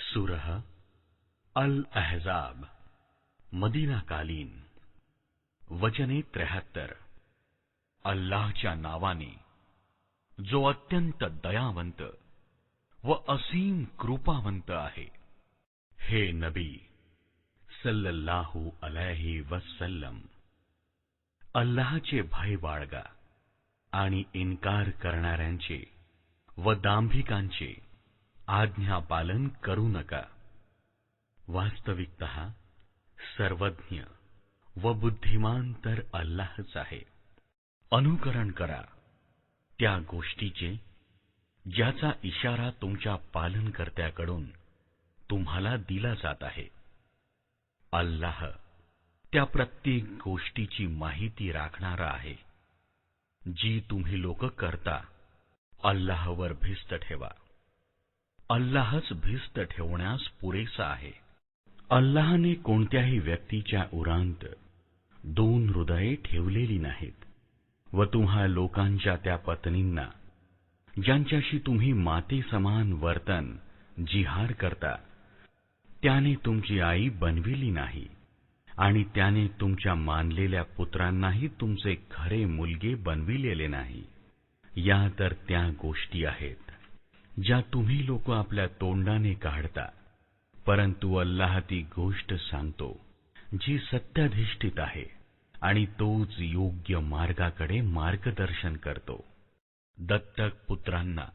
सूरह अल अहज़ाब मदीना कालीन वचने 73। अल्लाहच्या नावाने जो अत्यंत दयावंत व असीम कृपावंत आहे। हे नबी सल्लल्लाहु अलैहि वसल्लम, अल्लाहचे भय बाळगा आणि इन्कार करणाऱ्यांचे व दांभिकांचे आज्ञापालन करू नका। वास्तविकतः सर्वज्ञ व बुद्धिमान तर अल्लाहच आहे। अनुकरण करा त्या गोष्टीचे ज्याचा इशारा तुमच्या पालनकर्त्याकडून तुम्हाला दिला जात आहे। अल्लाह त्या प्रत्येक गोष्टीची माहिती राखणारा आहे जी तुम्ही लोक करता। अल्लाहवर भिस्त ठेवा, अल्लाहच भिस्त ठेवण्यास पुरेसा आहे। अल्लाहने कोणत्याही व्यक्तीच्या उरांत दोन हृदये ठेवलेली नाहीत व तुम्हा लोकांच्या त्या पत्नींना ज्यांच्याशी तुम्ही माते समान वर्तन जिहार करता त्याने तुमची आई बनविली नाही आणि त्याने तुमच्या मानलेल्या पुत्रांनाही तुमचे खरे मुलगे बनविलेले नाही। या तर त्या गोष्टी आहेत ज्या तुम्ही लोक आपल्या तोंडाने काढता, परंतु अल्लाह ती गोष्ट सांगतो जी सत्याधिष्ठित आहे आणि तोच योग्य मार्गाकडे मार्गदर्शन करतो। दत्तक पुत्रांना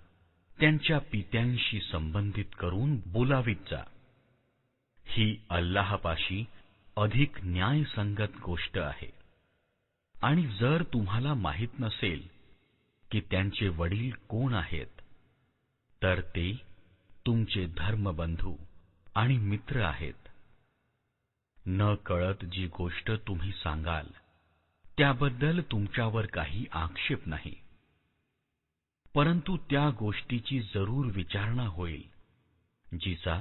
त्यांच्या पित्यांशी संबंधित करून बोलावीत जा, ही अल्लाहपाशी अधिक न्यायसंगत गोष्ट आहे। आणि जर तुम्हाला माहित नसेल की त्यांचे वडील कोण आहेत, तर ते तुमचे धर्मबंधू आणि मित्र आहेत। न कळत जी गोष्ट तुम्ही सांगाल त्याबद्दल तुमच्यावर काही आक्षेप नाही, परंतु त्या गोष्टीची जरूर विचारणा होईल जिचा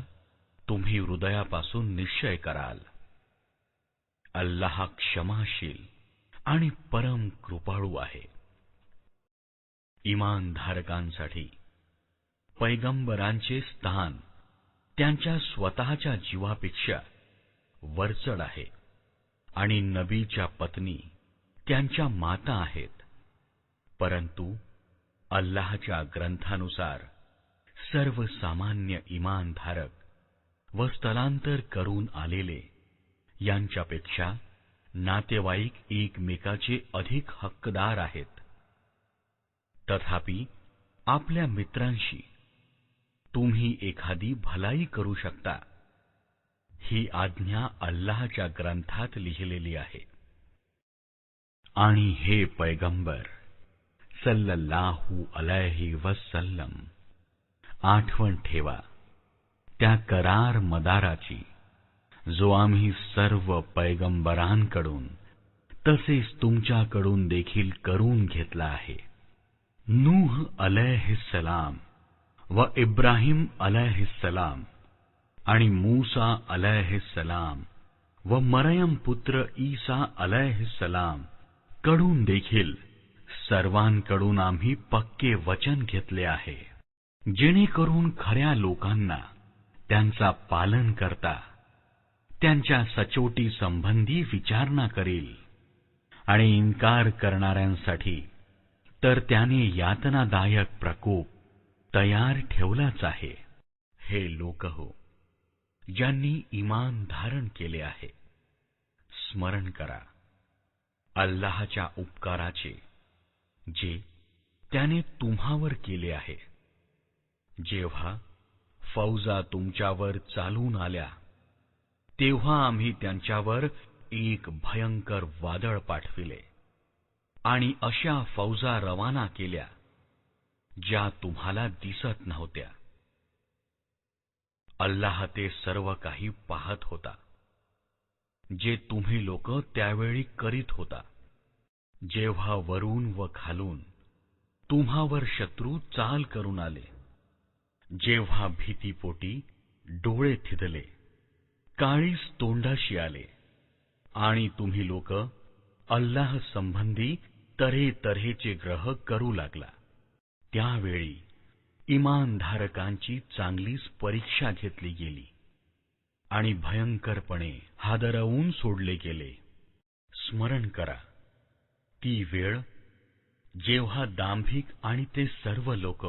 तुम्ही हृदयापासून निश्चय कराल। अल्लाह क्षमाशील आणि परम कृपाळू आहे। इमानधारकांसाठी पैगंबरांचे स्थान त्यांच्या स्वतःच्या जीवापेक्षा वरचढ आहे आणि नबीच्या पत्नी त्यांच्या माता आहेत। परंतु अल्लाहच्या ग्रंथानुसार सर्वसामान्य इमानधारक व स्थलांतर करून आलेले यांच्यापेक्षा नातेवाईक एकमेकाचे अधिक हक्कदार आहेत। तथापि आपल्या मित्रांशी तुम्ही एखादी भलाई करू शकता, ही आज्ञा अल्लाहच्या ग्रंथात लिहिलेली आहे। आणि हे पैगंबर सल्लल्लाहु अलैहि वसल्लम, आठवण ठेवा त्या करार मदाराची जो आम्ही सर्व पैगंबरांकडून तसेच तुमच्याकडून देखील करून घेतला आहे। नूह अलैहिस्सलाम व इब्राहिम अलैहिस्सलाम आणि मूसा अलैहिस्सलाम व मरियम पुत्र ईसा अलैहिस्सलाम कडून देखील सर्वांकडून आम्ही पक्के वचन घेतले आहे, जेणेकरून खऱ्या लोकांना त्यांचा पालन करता त्यांच्या सचोटी संबंधी विचारणा करील। आणि इन्कार करणाऱ्यांसाठी तर त्याने यातनादायक प्रकोप तयार ठेवलाच आहे। हे लोक हो, ज्यांनी ईमान धारण केले आहे, स्मरण करा अल्लाहच्या उपकाराचे जे त्याने तुम्हावर केले आहे। जेव्हा फौजा तुमच्यावर चालून आल्या तेव्हा आम्ही त्यांच्यावर एक भयंकर वादळ पाठविले आणि अशा फौजा रवाना केल्या ज्या तुम्हाला दिसत नव्हत्या। अल्लाह ते सर्व काही पाहत होता जे तुम्ही लोक त्यावेळी करीत होता। जेव्हा वरून व खालून तुम्हावर शत्रू चाल करून आले, जेव्हा भीतीपोटी डोळे थिदले, काळीज तोंडाशी आले आणि तुम्ही लोक अल्लाह संबंधी तऱ्हेतऱ्हेचे ग्रह करू लागला, त्यावेळी इमानधारकांची चांगलीच परीक्षा घेतली गेली आणि भयंकरपणे हादरवून सोडले गेले. स्मरण करा ती वेळ जेव्हा दांभिक आणि ते सर्व लोक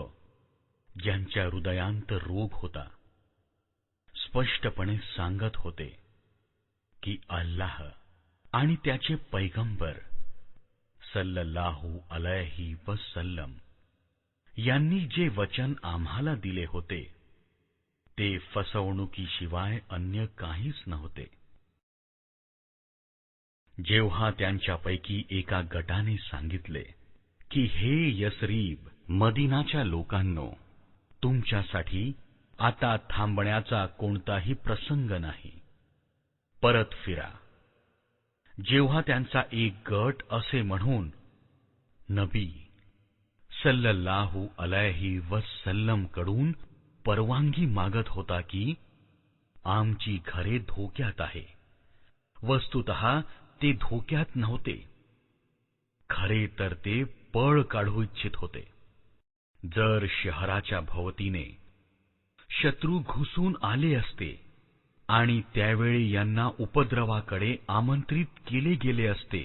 ज्यांच्या हृदयांत रोग होता स्पष्टपणे सांगत होते की अल्लाह आणि त्याचे पैगंबर सल्लल्लाहु अलैहि वसल्लम यांनी जे वचन आम्हाला दिले होते ते फसवणुकीशिवाय अन्य काहीच नव्हते. जेव्हा त्यांच्यापैकी एका गटाने सांगितले की हे यसरीब मदीनाच्या लोकांनो, तुमच्यासाठी आता थांबण्याचा कोणताही प्रसंग नाही, परत फिरा. जेव्हा त्यांचा एक गट असे म्हणून नबी सल्लल्लाहु अलैहि वसल्लम कडून परवानगी मागत होता की आमची घरे धोक्यात आहे, वस्तुतः ते धोक्यात नव्हते, खरे तर ते पळ काढू इच्छित होते. जर शहराच्या भोवतीने शत्रू घुसून आले असते आणि त्यावेळी यांना उपद्रवाकडे आमंत्रित केले गेले असते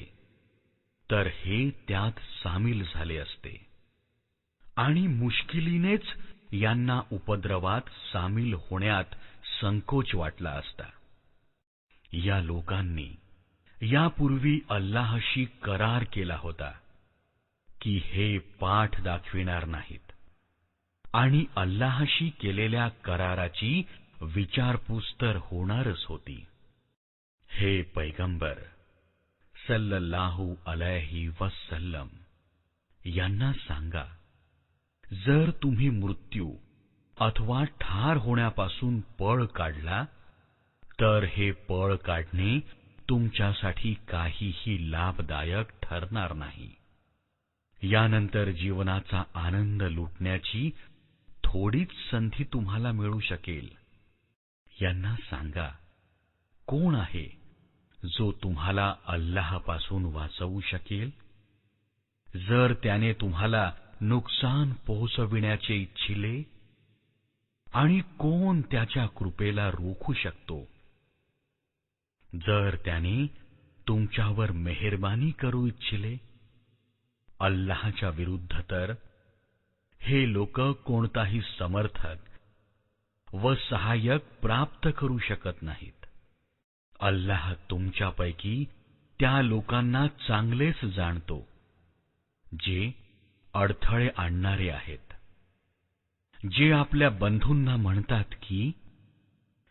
तर हे त्यात सामील झाले असते आणि मुश्किलीनेच यांना उपद्रवात सामील होण्यात संकोच वाटला असता. या लोकांनी यापूर्वी अल्लाहशी करार केला होता की हे पाठ दाखविणार नाहीत आणि अल्लाहशी केलेल्या कराराची विचारपूस तर होणारच होती. हे पैगंबर सल्लल्लाहु अलैहि वसल्लम यांना सांगा, जर तुम्ही मृत्यू अथवा ठार होण्यापासून पळ काढला तर हे पळ काढणे तुमच्यासाठी काहीही लाभदायक ठरणार नाही. यानंतर जीवनाचा आनंद लुटण्याची थोडीच संधी तुम्हाला मिळू शकेल. यांना सांगा, कोण आहे जो तुम्हाला अल्लाहपासून वाचवू शकेल? जर त्याने तुम्हाला नुकसान पोहोचविण्याचे इच्छिले, आणि कोण त्याच्या कृपेला रोखू शकतो? जर त्याने तुमच्यावर मेहरबानी करू इच्छिले, अल्लाहच्या विरुद्ध तर हे लोक कोणताही समर्थक व सहाय्यक प्राप्त करू शकत नाहीत. अल्लाह तुमच्यापैकी त्या लोकांना चांगलेच जाणतो जे अडथळे आणणारे आहेत, जे आपल्या बंधूंना म्हणतात की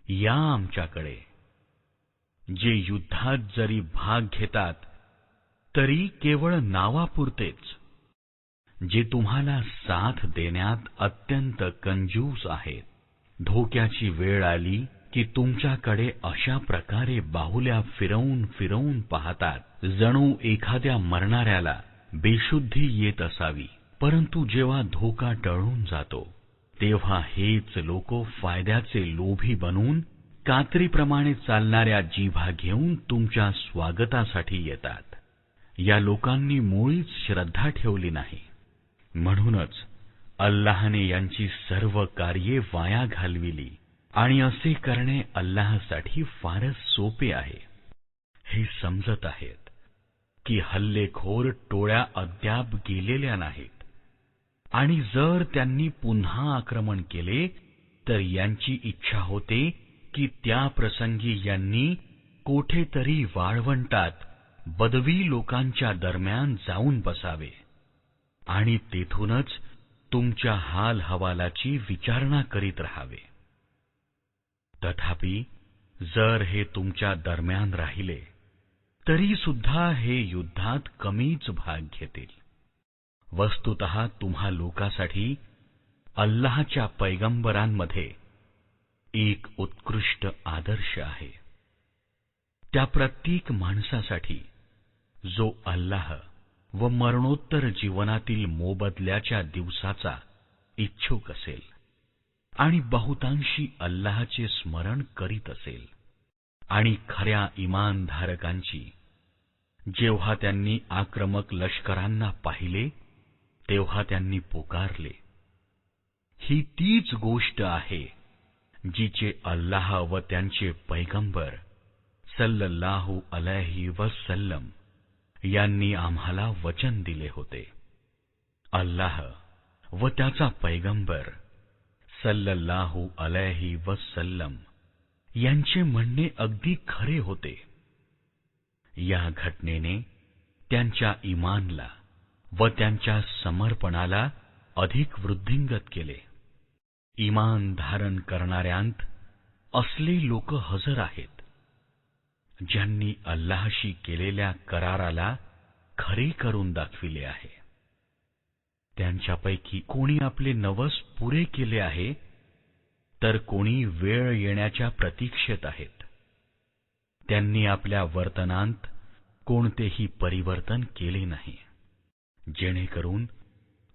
या आमच्याकडे, जे युद्धात जरी भाग घेतात तरी केवळ नावापुरतेच, जे तुम्हाला साथ देण्यात अत्यंत कंजूस आहेत. धोक्याची वेळ आली की तुमच्याकडे अशा प्रकारे बाहुल्या फिरवून फिरवून पाहतात जणू एखाद्या मरणाऱ्याला बेशुद्धी येत असावी. परंतु जेव्हा धोका टळून जातो तेव्हा हेच लोक फायद्याचे लोभी बनून कात्रीप्रमाणे चालणाऱ्या जिभा घेऊन तुमच्या स्वागतासाठी येतात. या लोकांनी मुळीच श्रद्धा ठेवली नाही, म्हणूनच अल्लाहने यांची सर्व कार्ये वाया घालविली आणि असे करणे अल्लाहसाठी फारच सोपे आहे. हे समजत आहेत की हल्लेखोर टोळ्या अद्याप गेलेल्या नाहीत आणि जर त्यांनी पुन्हा आक्रमण केले तर यांची इच्छा होते की त्या प्रसंगी यांनी कोठेतरी वाळवंटात बदवी लोकांच्या दरम्यान जाऊन बसावे आणि तेथूनच तुमच्या हाल हवालाची विचारणा करीत राहावे. तथापि जर हे तुमच्या दरम्यान राहिले तरी सुद्धा हे युद्धात कमीच भाग घेतील. वस्तुतः तुम्हा लोकांसाठी अल्लाहच्या पैगंबरांमध्ये एक उत्कृष्ट आदर्श आहे. त्या प्रत्येक माणसासाठी जो अल्लाह व मरणोत्तर जीवनातील मोबदल्याच्या दिवसाचा इच्छुक असेल आणि बहुतांशी अल्लाहचे स्मरण करीत असेल. आणि खऱ्या इमानधारकांची जेव्हा त्यांनी आक्रमक लष्करांना पाहिले तेव्हा त्यांनी पुकारले, ही तीच गोष्ट आहे जिचे अल्लाह व त्यांचे पैगंबर सल्लल्लाहु अलैहि वसल्लम यांनी आम्हाला वचन दिले होते. अल्लाह व त्याचा पैगंबर सल्लल्लाहु अलैहि वसल्लम यांचे म्हणणे अगदी खरे होते. या घटनेने त्यांच्या ईमानला व त्यांच्या समर्पणाला अधिक वृद्धिंगत केले. ईमान धारण करणाऱ्यांत असले लोक हजर आहेत ज्यांनी अल्लाहशी केलेल्या कराराला खरे करून दाखविले आहे. त्यांच्यापैकी कोणी आपले नवस पुरे केले आहे, तर कोणी वेळ येण्याच्या प्रतीक्षेत आहेत. त्यांनी आपल्या वर्तनांत कोणतेही परिवर्तन केले नाही, जेणेकरून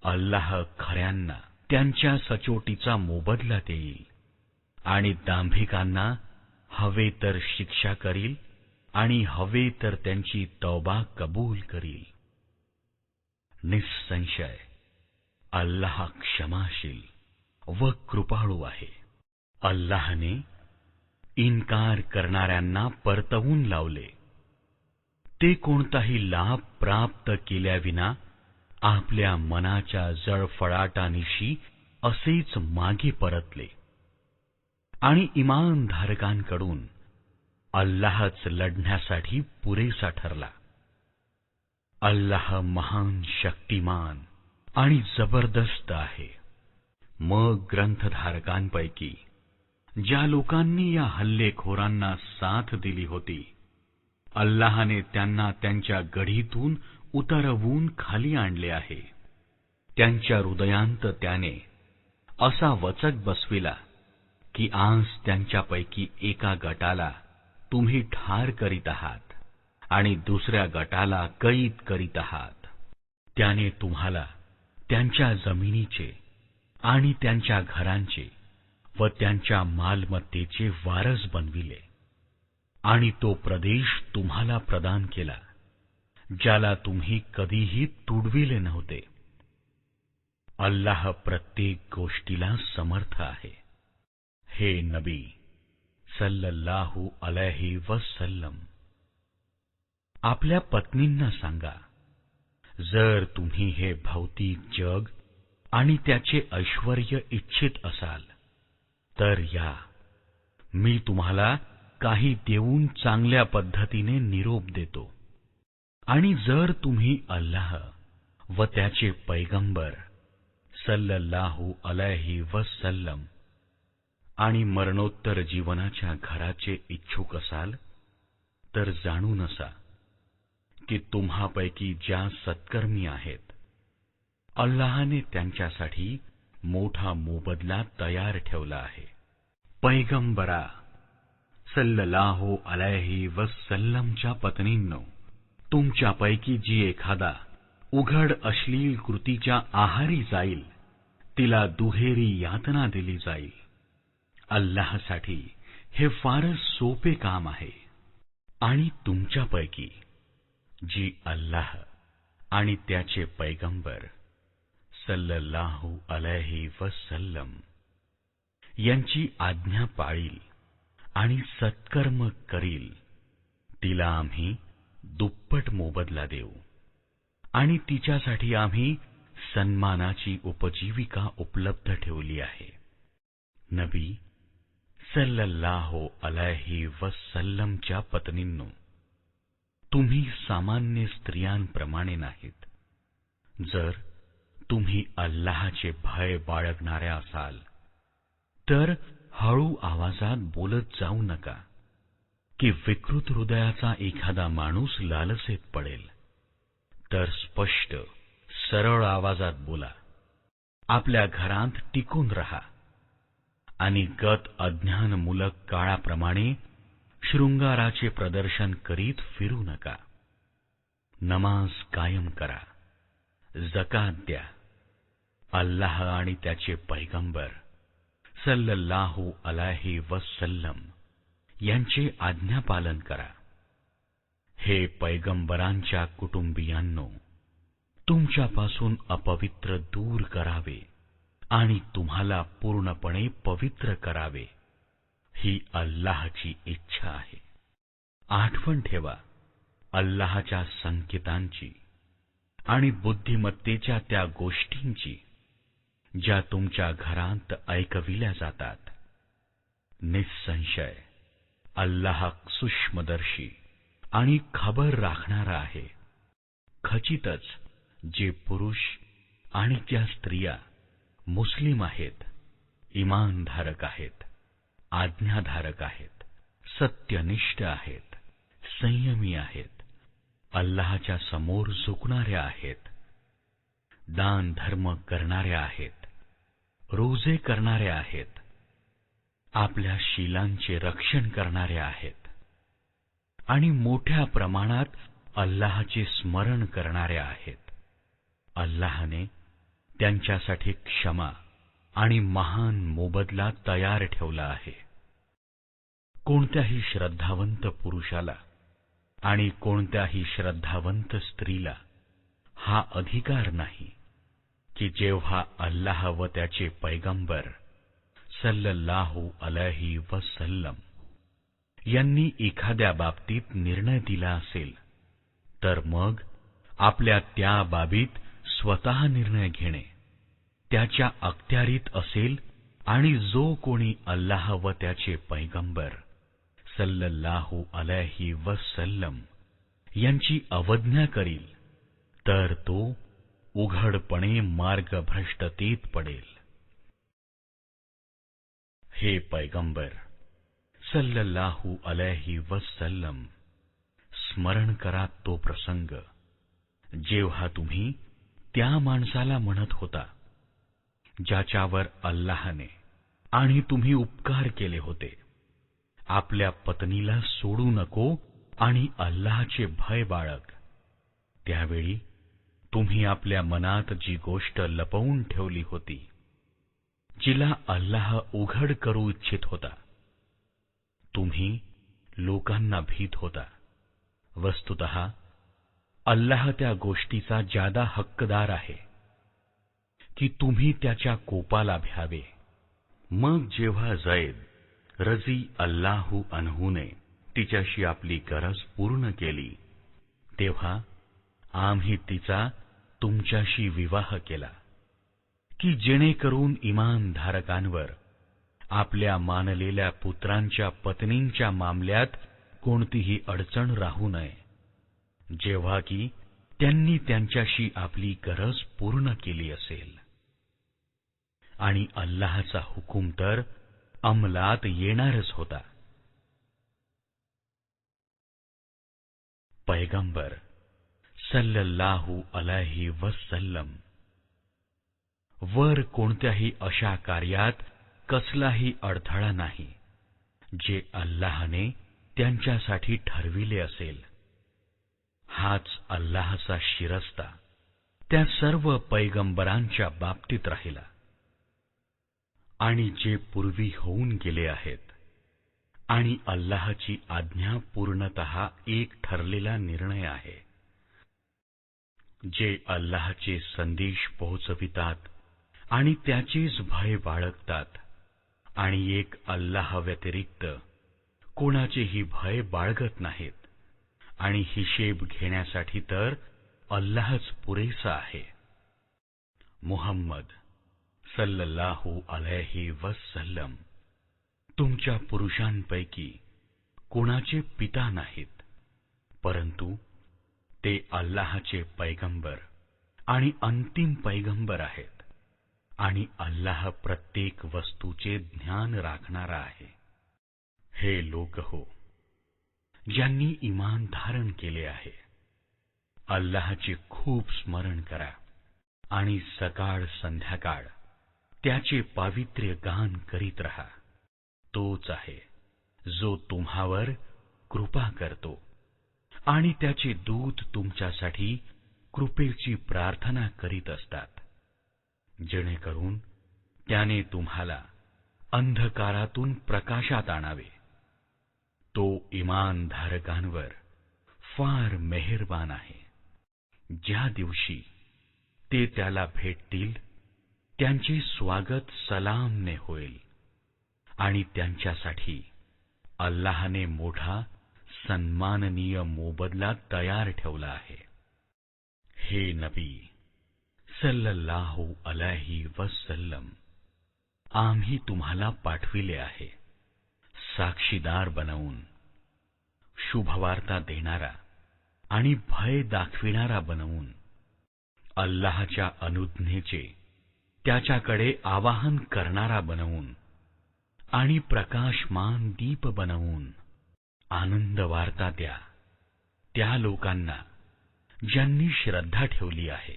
अल्लाह खऱ्यांना त्यांच्या सचोटीचा मोबदला देईल आणि दांभिकांना हवे तर शिक्षा करील आणि हवे तर त्यांची तौबा कबूल करील. निसंशय अल्लाह क्षमाशील व कृपाळू आहे. अल्लाहने इन्कार करणाऱ्यांना परतवून लावले. ते कोणताही लाभ प्राप्त केल्याविना आपल्या मनाच्या जळफळाटानिशी असेच मागे परतले आणि इमानधारकांकडून अल्लाहच लढण्यासाठी पुरेसा ठरला. अल्लाह महान शक्तिमान आणि जबरदस्त आहे. मग ग्रंथधारकांपैकी ज्या लोकांनी या हल्लेखोरांना साथ दिली होती, अल्लाहने त्यांना त्यांच्या गढीतून उतरवून खाली आणले आहे. त्यांच्या हृदयांत त्याने असा वचक बसविला की आज त्यांच्यापैकी एका गटाला तुम्ही ठार करीत आहात आणि दुसऱ्या गटाला कैद करीत आहात. त्याने तुम्हाला त्यांच्या जमिनीचे आणि त्यांच्या घरांचे व त्यांच्या मालमत्तेचे वारस बनविले आणि तो प्रदेश तुम्हाला प्रदान केला ज्याला तुम्ही कधीही तुडविले नव्हते. अल्लाह प्रत्येक गोष्टीला समर्थ आहे. हे नबी सल्लल्लाहु अलैहि वसल्लम, आपल्या पत्नींना सांगा, जर तुम्ही हे भौतिक जग आणि त्याचे ऐश्वर्य इच्छित असाल तर या, मी तुम्हाला काही देऊन चांगल्या पद्धतीने निरोप देतो. आणि जर तुम्ही अल्लाह व त्याचे पैगंबर सल्लल्लाहु अलैहि वसल्लम आणि मरणोत्तर जीवनाच्या घराचे इच्छुक असाल तर जाणून असा की तुम्हापैकी ज्या सत्कर्मी आहेत, अल्लाहने त्यांच्यासाठी मोठा मोबदला तयार ठेवला आहे. पैगंबरा सल्लल्लाहु अलैहि वसल्लमच्या पत्नींनो, तुमच्यापैकी जी एखादा उघड अश्लील कृतीच्या आहारी जाईल, तिला दुहेरी यातना दिली जाईल. अल्लाहसाठी हे फारच सोपे काम आहे. आणि तुमच्यापैकी जी अल्लाह आणि त्याचे पैगंबर सल्लल्लाहु अलैहि वसल्लम यांची आज्ञा पाळील आणि सत्कर्म करील, तिला आम्ही दुप्पट मोबदला देऊ आणि तिच्यासाठी आम्ही सन्मानाची उपजीविका उपलब्ध ठेवली आहे. नबी सल्लल्लाहु अलैहि वसल्लमच्या पत्नींनो, तुम्ही सामान्य स्त्रियांप्रमाणे नाहीत. जर तुम्ही अल्लाहचे भय बाळगणाऱ्या असाल तर हळू आवाजात बोलत जाऊ नका की विकृत हृदयाचा एखादा माणूस लालसेत पडेल, तर स्पष्ट सरळ आवाजात बोला. आपल्या घरात टिकून रहा आणि गत अज्ञानमूलक काळाप्रमाणे शृंगाराचे प्रदर्शन करीत फिरू नका. नमाज कायम करा, जकात द्या, अल्लाह आणि त्याचे पैगंबर सल्लल्लाहु अलैहि वसल्लम यांचे आज्ञापालन करा. हे पैगंबरांच्या कुटुंबियांनो, तुमच्यापासून अपवित्र दूर करावे आणि तुम्हाला पूर्णपणे पवित्र करावे, ही अल्लाहची इच्छा आहे. आठवण ठेवा अल्लाहच्या संकेतांची आणि बुद्धिमत्तेच्या त्या गोष्टींची ज्या तुमच्या घरात ऐकविल्या जातात. निसंशय अल्लाह सूक्ष्मदर्शी आणि खबर राखणारा आहे. खचितच जे पुरुष आणि त्या स्त्रिया मुस्लिम आहेत, इमानधारक आहेत, आज्ञाधारक आहेत, सत्यनिष्ठ आहेत, संयमी आहेत, अल्लाहच्या समोर झुकणाऱ्या आहेत, दान धर्म करणाऱ्या आहेत, रोजे करणाऱ्या आहेत, आपल्या शीलांचे रक्षण करणाऱ्या आहेत आणि मोठ्या प्रमाणात अल्लाहचे स्मरण करणाऱ्या आहेत. अल्लाहने त्यांच्यासाठी क्षमा आणि महान मोबदला तयार ठेवला आहे. कोणत्याही श्रद्धावंत पुरुषाला आणि कोणत्याही श्रद्धावंत स्त्रीला हा अधिकार नाही की जेव्हा अल्लाह व त्याचे पैगंबर सल्लल्लाहु अलैहि वसल्लम यांनी एखाद्या बाबतीत निर्णय दिला असेल तर मग आपल्या त्या बाबीत स्वतः निर्णय घेणे त्याच्या अखत्यारीत असेल आणि जो कोणी अल्लाह व त्याचे पैगंबर सल्लल्लाहु अलैहि वसल्लम यांची अवज्ञा करील तर तो उघडपणे मार्गभ्रष्टतेत पडेल. हे पैगंबर सल्लल्लाहु अलैहि वसल्लम, स्मरण करा तो प्रसंग जेव्हा तुम्ही त्या माणसाला म्हणत होता ज्याच्यावर अल्लाहने आणि तुम्ही उपकार केले होते, आपल्या पत्नीला सोडू नको आणि अल्लाहचे भय बाळग. त्यावेळी तुम्ही आपल्या मनात जी गोष्ट लपवून ठेवली होती, जिला अल्लाह उघड करू इच्छित होता, तुम्ही लोकांना भीत होता. वस्तुतः अल्लाह त्या गोष्टीचा जादा हक्कदार आहे की तुम्ही त्याच्या कोपाला भ्यावे. मग जेव्हा झैद रजी अल्लाहु अन्हूने तिच्याशी आपली गरज पूर्ण केली, तेव्हा आम्ही तिचा तुमच्याशी विवाह केला की जेणेकरून इमानधारकांवर आपल्या मानलेल्या पुत्रांच्या पत्नींच्या मामल्यात कोणतीही अडचण राहू नये, जेव्हा की त्यांनी त्यांच्याशी आपली गरज पूर्ण केली असेल. आणि अल्लाहचा हुकूम तर अंमलात येणारच होता. पैगंबर सल्लल्लाहु अलैहि वसल्लम वर कोणत्याही अशा कार्यात कसलाही अडथळा नाही जे अल्लाहने त्यांच्यासाठी ठरविले असेल. हाच अल्लाहचा शिरस्ता त्या सर्व पैगंबरांच्या बाबतीत राहिला आणि जे पूर्वी होऊन गेले आहेत, आणि अल्लाहची आज्ञा पूर्णतः एक ठरलेला निर्णय आहे. जे अल्लाहचे संदेश पोहोचवितात आणि त्याचेच भय बाळगतात आणि एक अल्लाह व्यतिरिक्त कोणाचेही भय बाळगत नाहीत आणि हिशेब घेण्यासाठी तर अल्लाहच पुरेसा आहे. मुहम्मद सल्लल्लाहु अलैहि वसल्लम तुमच्या पुरुषांपैकी कोणाचे पिता नाहीत, परंतु ते अल्लाहचे पैगंबर आणि अंतिम पैगंबर आहेत आणि अल्लाह प्रत्येक वस्तूचे ज्ञान राखणारा आहे. हे लोक हो, ज्यांनी ईमान धारण केले आहे, अल्लाहचे खूप स्मरण करा आणि सकाळ संध्याकाळ त्याचे पावित्र्य गान करीत रहा. तोच आहे जो तुम्हावर कृपा करतो आणि त्याचे दूत तुमच्यासाठी कृपेची प्रार्थना करीत असतात, जेणेकरून त्याने तुम्हाला अंधकारातून प्रकाशात आणावे. तो इमानधारकांवर फार मेहरबान आहे. ज्या दिवशी ते त्याला भेटतील त्यांचे स्वागत सलामने होईल आणि त्यांच्यासाठी अल्लाहने मोठा सन्माननीय मोबदला तयार ठेवला आहे. हे नबी सल्लल्लाहु अलैहि वसल्लम, आम्ही तुम्हाला पाठविले आहे साक्षीदार बनवून, शुभवार्ता देणारा आणि भय दाखविणारा बनवून, अल्लाहच्या अनुज्ञेचे त्याच्याकडे आवाहन करणारा बनवून आणि प्रकाशमान दीप बनवून आनंद वार्ता द्या त्या लोकांना ज्यांनी श्रद्धा ठेवली आहे.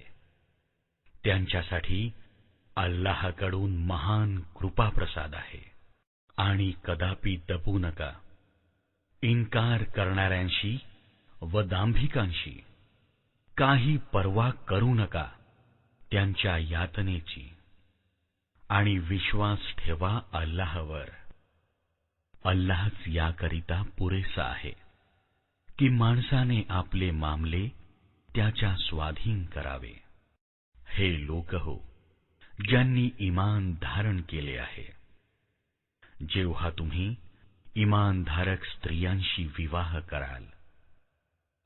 त्यांच्यासाठी अल्लाहकडून महान कृपाप्रसाद आहे. आणि कदापि दबू नका इन्कार करणाऱ्यांशी व दांभिकांशी. काही पर्वा करू नका त्यांच्या यातनेची आणि विश्वास ठेवा अल्लाहवर. अल्लाहच याकरिता पुरेसा आहे की माणसाने आपले मामले त्याच्या स्वाधीन करावे. हे लोक हो, ज्यांनी ईमान धारण केले आहे, जेव्हा तुम्ही ईमानधारक स्त्रियांशी विवाह कराल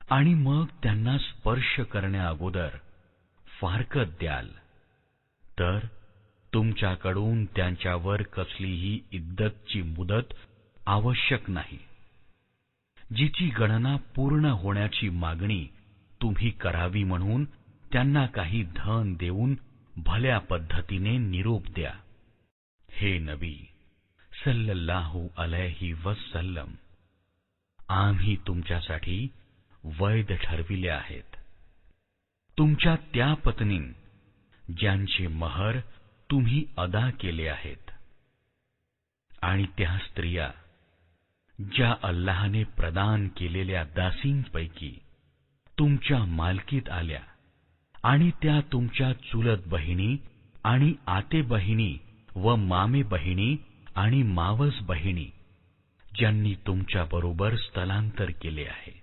आणि मग त्यांना स्पर्श करण्याअगोदर फारकत द्याल, तर तुमच्याकडून त्यांच्यावर कसलीही इद्दतची मुदत आवश्यक नाही, जिची गणना पूर्ण होण्याची मागणी तुम्ही करावी म्हणून त्यांना काही धन देऊन भल्या पद्धतीने निरोप द्या. हे नबी सल्लल्लाहु अलैहि वसल्लम, आम्ही तुमच्यासाठी वैध ठरविले आहेत तुमच्या त्या पत्नी ज्यांचे महर तुम्ही अदा केले आहेत, आणि त्या स्त्रिया ज्या अल्लाहने प्रदान केलेल्या दासींपैकी तुमच्या मालकीत आल्या, आणि त्या तुमच्या चुलत बहिणी आणि आते बहिणी व मामे बहिणी आणि मावस बहिणी ज्यांनी तुमच्या बरोबर स्थलांतर केले आहे.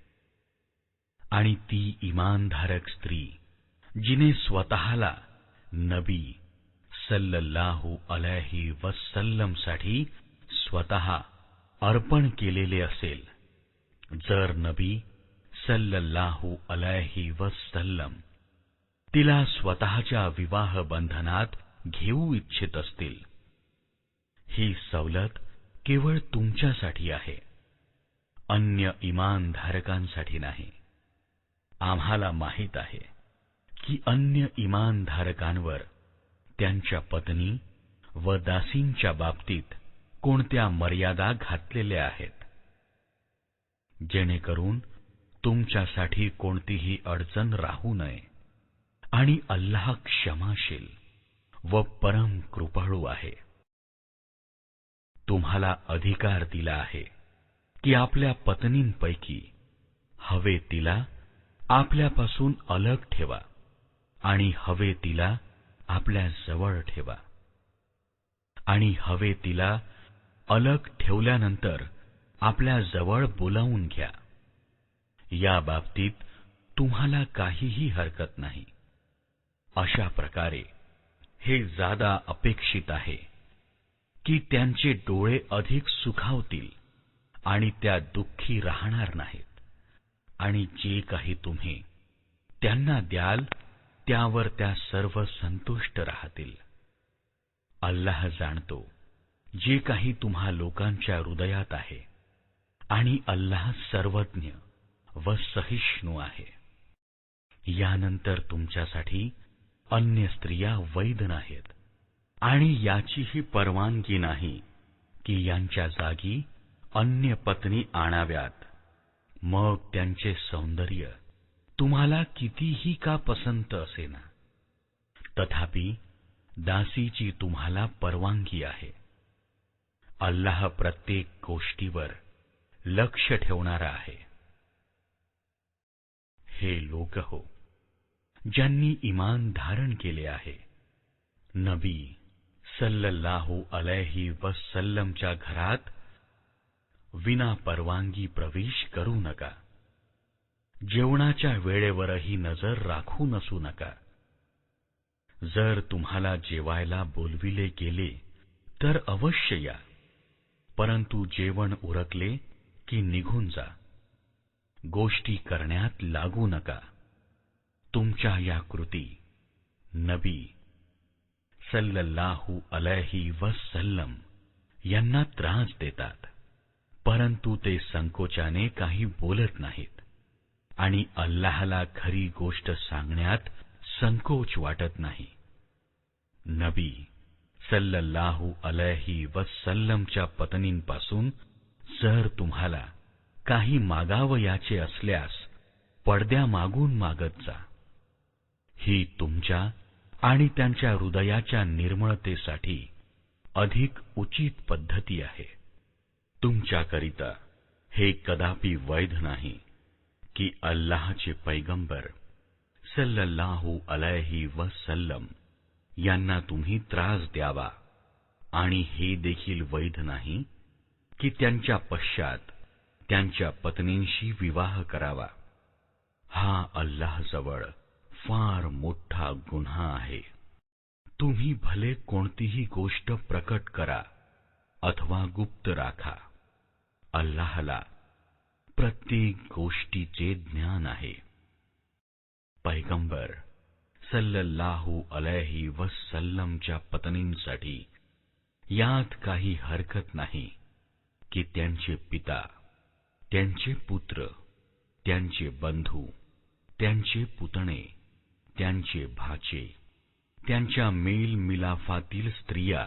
आणि ती ईमानधारक स्त्री जिने स्वतःला नबी सल्लल्लाहु अलैहि वसल्लम साठी स्वतः अर्पण केलेले असेल. जर नबी सल्लल्लाहु अलैहि वसल्लम तिला स्वतःच्या विवाह बंधनात घेऊ इच्छित असतील, ही सवलत केवळ तुमच्यासाठी आहे, अन्य ईमानधारकांसाठी नाही. आम्हाला माहित आहे की अन्य ईमानधारकांवर त्यांच्या पत्नी व दासींच्या बाबतीत कोणत्या मर्यादा घातलेल्या आहेत, जेणेकरून तुमच्यासाठी कोणतीही अडचण राहू नये. आणि अल्लाह क्षमाशील व परम कृपाळू आहे. तुम्हाला अधिकार दिला आहे की आपल्या पत्नींपैकी हवे तिला आपल्यापासून अलग ठेवा आणि हवे तिला आपल्या जवळ ठेवा, आणि हवे तिला अलग ठेवल्यानंतर आपल्या जवळ बोलावून घ्या. या बाबतीत तुम्हाला काहीही हरकत नाही. अशा प्रकारे हे जादा अपेक्षित आहे की त्यांचे डोळे अधिक सुखावतील आणि त्या दुःखी राहणार नाहीत, आणि जे काही तुम्ही त्यांना द्याल त्यावर त्या सर्व संतुष्ट राहतील. अल्लाह जाणतो जे काही तुम्हा लोकांच्या हृदयात आहे, आणि अल्लाह सर्वज्ञ व सहिष्णू आहे. यानंतर तुमच्यासाठी अन्य स्त्रिया वैध नाहीत, आणि याचीही परवानगी नाही की यांच्या जागी अन्य पत्नी आणाव्यात, मग त्यांचे सौंदर्य तुम्हाला कितीही का पसंत असेना. तथापि दासीची तुम्हाला परवानगी आहे. अल्लाह प्रत्येक गोष्टीवर लक्ष ठेवणारा आहे. हे लोक हो, ज्यांनी ईमान धारण केले आहे, नबी सल्लल्लाहु अलैहि वसल्लमच्या घरात विना परवानगी प्रवेश करू नका. जेवणाच्या वेळेवरही नजर राखू नसू नका. जर तुम्हाला जेवायला बोलविले गेले तर अवश्य या, परंतु जेवण उरकले की निघून जा. गोष्टी करण्यात लागू नका. तुमच्या या कृती नबी सल्लल्लाहु अलैहि वसल्लम यांना त्रास देतात, परंतु ते संकोचाने काही बोलत नाहीत आणि अल्लाहला खरी गोष्ट सांगण्यात संकोच वाटत नाही. नबी सल्लल्लाहु अलैहि वसल्लमच्या पत्नींपासून जर तुम्हाला काही मागावयाचे असल्यास पडद्यामागून मागत जा. ही तुमच्या आणि त्यांच्या हृदयाच्या निर्मळतेसाठी अधिक उचित पद्धती आहे. तुमच्याकरिता हे कदापि वैध नाही की अल्लाहचे पैगंबर सल्लल्लाहु अलैहि वसल्लम यांना तुम्ही त्रास द्यावा, आणि हे देखील वैध नाही की त्यांच्या पश्चात त्यांच्या पत्नींशी विवाह करावा. हा अल्लाहजवळ फार मोठा गुन्हा आहे. तुम्ही भले कोणतीही गोष्ट प्रकट करा अथवा गुप्त राखा, अल्लाहला प्रत्येक गोष्टीचे ज्ञान आहे. पैगंबर सल्लल्लाहु अलैहि वसल्लमच्या पत्नींसाठी यात काही हरकत नाही की त्यांचे पिता, त्यांचे पुत्र, त्यांचे बंधू, त्यांचे पुतणे, त्यांचे भाचे, त्यांच्या मेलमिलाफातील स्त्रिया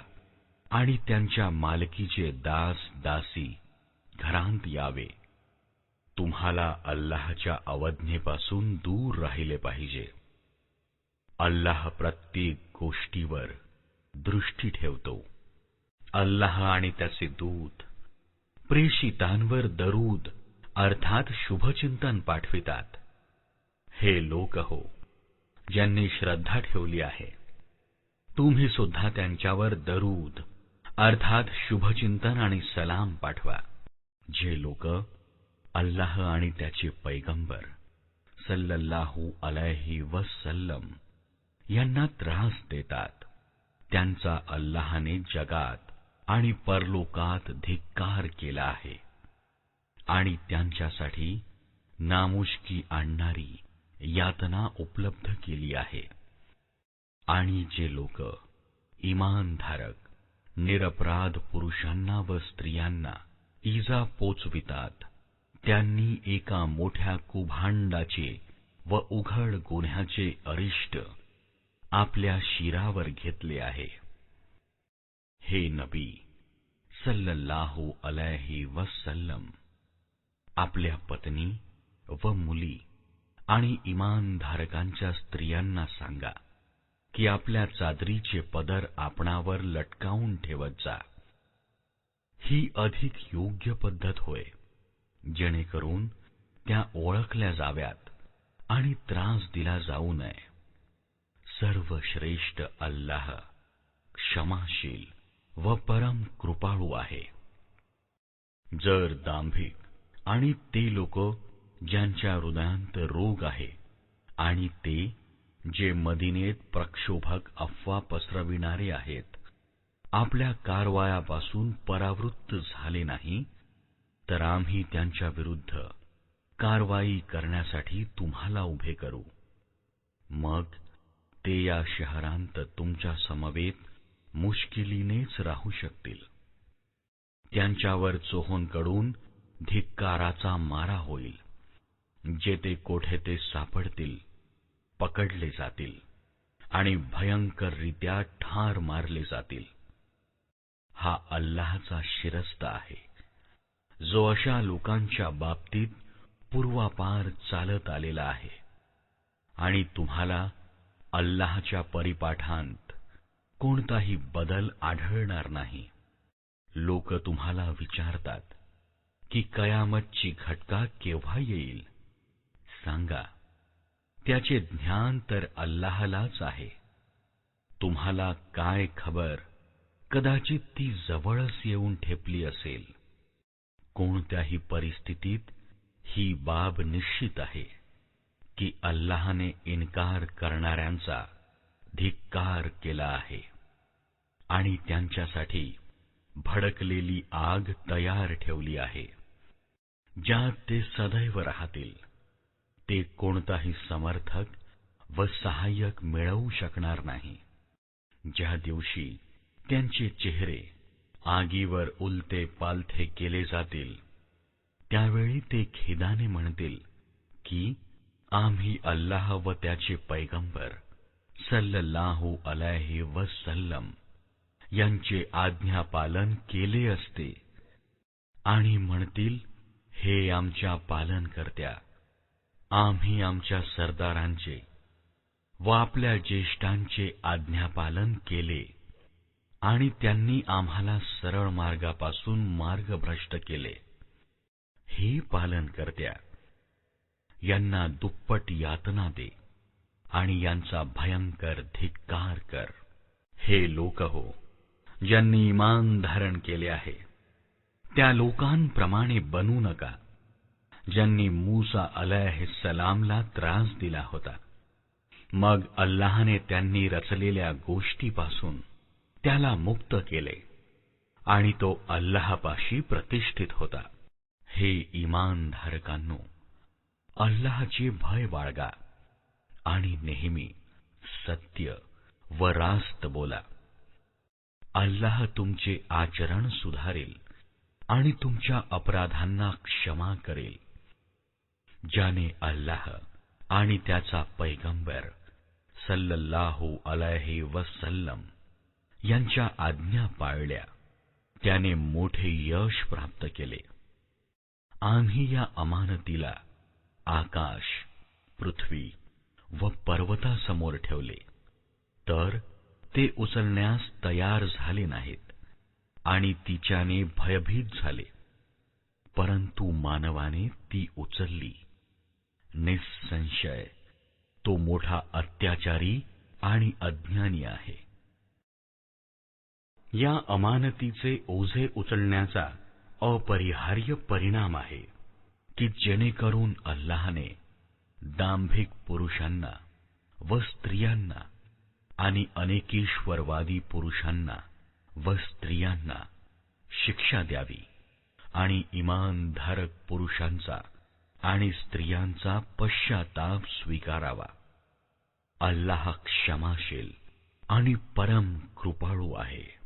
आणि त्यांच्या मालकीचे दास दासी घरांत यावे. तुम्हाला अल्लाहच्या अवज्ञेपासून दूर राहिले पाहिजे. अल्लाह प्रत्येक गोष्टीवर दृष्टी ठेवतो. अल्लाह आणि त्याचे दूत प्रेषितांवर दरूद अर्थात शुभचिंतन पाठवितात. हे लोक हो, ज्यांनी श्रद्धा ठेवली आहे, तुम्ही सुद्धा त्यांच्यावर दरूद अर्थात शुभचिंतन आणि सलाम पाठवा. जे लोक अल्लाह आणि त्याचे पैगंबर सल्लल्लाहु अलैहि वसल्लम यांना त्रास देतात, त्यांचा अल्लाहने जगात आणि परलोकात धिक्कार केला आहे आणि त्यांच्यासाठी नामुष्की आणणारी यातना उपलब्ध केली आहे. आणि जे लोक ईमानधारक निरपराध पुरुषांना व स्त्रियांना इजा पोचवितात, त्यांनी एका मोठ्या कुभांडाचे व उघड गुन्ह्याचे अरिष्ट आपल्या शिरावर घेतले आहे. हे नबी सल्लल्लाहु अलैहि वसल्लम, आपल्या पत्नी व मुली आणि इमानधारकांच्या स्त्रियांना सांगा की आपल्या चादरीचे पदर आपणावर लटकावून ठेवत जा. ही अधिक योग्य पद्धत होय, जेणेकरून त्या ओळखल्या जाव्यात आणि त्रास दिला जाऊ नये. सर्वश्रेष्ठ अल्लाह क्षमाशील व परम कृपाळू आहे. जर दांभिक आणि ते लोक ज्यांच्या हृदयांत रोग आहे आणि ते जे मदिनेत प्रक्षोभक अफवा पसरविणारे आहेत, आपल्या कारवायापासून परावृत्त झाले नाही, तर आम्ही त्यांच्या विरुद्ध कारवाई करण्यासाठी तुम्हाला उभे करू. मग ते या शहरांत तुमच्या समवेत मुश्किलीनेच राहू शकतील. त्यांच्यावर चोहोंकडून धिक्काराचा मारा होईल. जेथे कोठे ते सापडतील पकडले जातील आणि भयंकररित्या ठार मारले जातील. हा अल्लाहचा शिरस्ता आहे, जो अशा लोकांच्या बाबतीत पूर्वापार चालत आलेला आहे. आणि तुम्हाला अल्लाहच्या परिपाठांत कोणताही बदल आढळणार नाही. लोक तुम्हाला विचारतात की कयामतची घटका केव्हा येईल. सांगा, त्याचे ज्ञान तर अल्लाहलाच आहे. तुम्हाला काय खबर, कदाचित ती जवळच येऊन ठेपली असेल. कोणत्याही परिस्थितीत ही बाब निश्चित आहे की अल्लाहने इन्कार करणाऱ्यांचा धिक्कार केला आहे आणि त्यांच्यासाठी भडकलेली आग तयार ठेवली आहे, ज्यात ते सदैव राहतील. ते कोणताही समर्थक व सहाय्यक मिळवू शकणार नाही. ज्या दिवशी त्यांचे चेहरे आगीवर उलते पालथे केले जातील, त्यावेळी ते खेदाने म्हणतील की आम्ही अल्लाह व त्याचे पैगंबर सल्लल्लाहु अलैहि वसल्लम यांचे आज्ञापालन केले असते. आणि म्हणतील, हे आमच्या पालनकर्त्या, आम्ही आमच्या सरदारांचे व आपल्या ज्येष्ठांचे आज्ञापालन केले आणि त्यांनी आम्हाला सरळ मार्गापासून मार्गभ्रष्ट केले. हे पालनकर्त्या, यांना दुप्पट यातना दे आणि यांचा भयंकर धिक्कार कर. हे लोक हो, ज्यांनी ईमान धारण केले आहे, त्या लोकांप्रमाणे बनू नका ज्यांनी मूसा अलैहिस्सलामला त्रास दिला होता. मग अल्लाहने त्यांनी रचलेल्या गोष्टीपासून त्याला मुक्त केले आणि तो अल्लाहपाशी प्रतिष्ठित होता. हे ईमानधारकांनो, अल्लाहचे भय बाळगा आणि नेहमी सत्य व रास्त बोला. अल्लाह तुमचे आचरण सुधारेल आणि तुमच्या अपराधांना क्षमा करेल. ज्याने अल्लाह आणि त्याचा पैगंबर सल्लल्लाहु अलैहि वसल्लम यांच्या आज्ञा पाळल्या, त्याने मोठे यश प्राप्त केले. आम्ही या अमानतीला आकाश, पृथ्वी व पर्वतासमोर ठेवले, तर ते उचलण्यास तयार झाले नाहीत आणि तिच्याने भयभीत झाले. परंतु मानवाने ती उचलली. निसंशय तो मोठा अत्याचारी आणि अज्ञानी आहे. या अमानतीचे ओझे उचलण्याचा अपरिहार्य परिणाम आहे की जेणेकरून अल्लाहने दांभिक पुरुषांना व स्त्रियांना आणि अनेकेश्वरवादी पुरुषांना व स्त्रियांना शिक्षा द्यावी आणि इमानधारक पुरुषांचा आणि स्त्रियांचा पश्चाताप स्वीकारावा. अल्लाह क्षमाशील आणि परम कृपाळू आहे.